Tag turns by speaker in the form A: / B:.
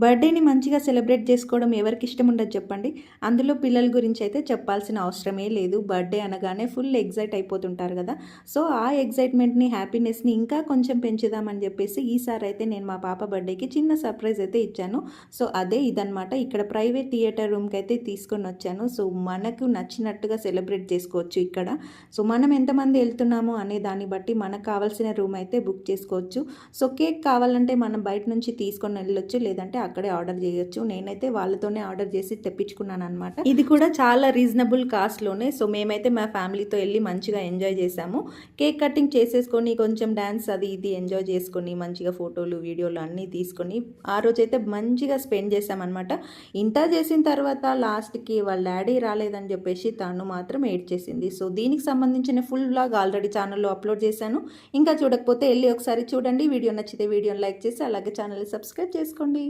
A: బర్త్డేని మంచిగా సెలబ్రేట్ చేసుకోవడం ఎవరికి ఇష్టం ఉండదు చెప్పండి. అందులో పిల్లల గురించి అయితే చెప్పాల్సిన అవసరమే లేదు. బర్త్డే అనగానే ఫుల్ ఎగ్జైట్ అయిపోతుంటారు కదా. సో ఆ ఎగ్జైట్మెంట్ని, హ్యాపీనెస్ని ఇంకా కొంచెం పెంచుదామని చెప్పేసి ఈసారి అయితే నేను మా పాప బర్త్డేకి చిన్న సర్ప్రైజ్ అయితే ఇచ్చాను. సో అదే ఇదనమాట. ఇక్కడ ప్రైవేట్ థియేటర్ రూమ్కి అయితే తీసుకొని వచ్చాను. సో మనకు నచ్చినట్టుగా సెలబ్రేట్ చేసుకోవచ్చు ఇక్కడ. సో మనం ఎంతమంది వెళ్తున్నాము అనే దాన్ని బట్టి మనకు కావాల్సిన రూమ్ అయితే బుక్ చేసుకోవచ్చు. సో కేక్ కావాలంటే మనం బయట నుంచి తీసుకొని వెళ్ళొచ్చు, లేదంటే అక్కడే ఆర్డర్ చేయొచ్చు. నేనైతే వాళ్ళతోనే ఆర్డర్ చేసి తెప్పించుకున్నాను అనమాట. ఇది కూడా చాలా రీజనబుల్ కాస్ట్లోనే. సో మేమైతే మా ఫ్యామిలీతో వెళ్ళి మంచిగా ఎంజాయ్ చేసాము. కేక్ కటింగ్ చేసేసుకొని కొంచెం డ్యాన్స్ అది ఇది ఎంజాయ్ చేసుకొని మంచిగా ఫోటోలు వీడియోలు అన్నీ తీసుకొని ఆ రోజైతే మంచిగా స్పెండ్ చేసామన్నమాట. ఇంత చేసిన తర్వాత లాస్ట్కి వాళ్ళ డాడీ రాలేదని చెప్పేసి తను మాత్రం ఏడ్చేసింది. సో దీనికి సంబంధించిన ఫుల్ వ్లాగ్ ఆల్రెడీ ఛానల్లో అప్లోడ్ చేశాను. ఇంకా చూడకపోతే వెళ్ళి ఒకసారి చూడండి. వీడియో నచ్చితే వీడియోని లైక్ చేసి అలాగే ఛానల్ని సబ్స్క్రైబ్ చేసుకోండి.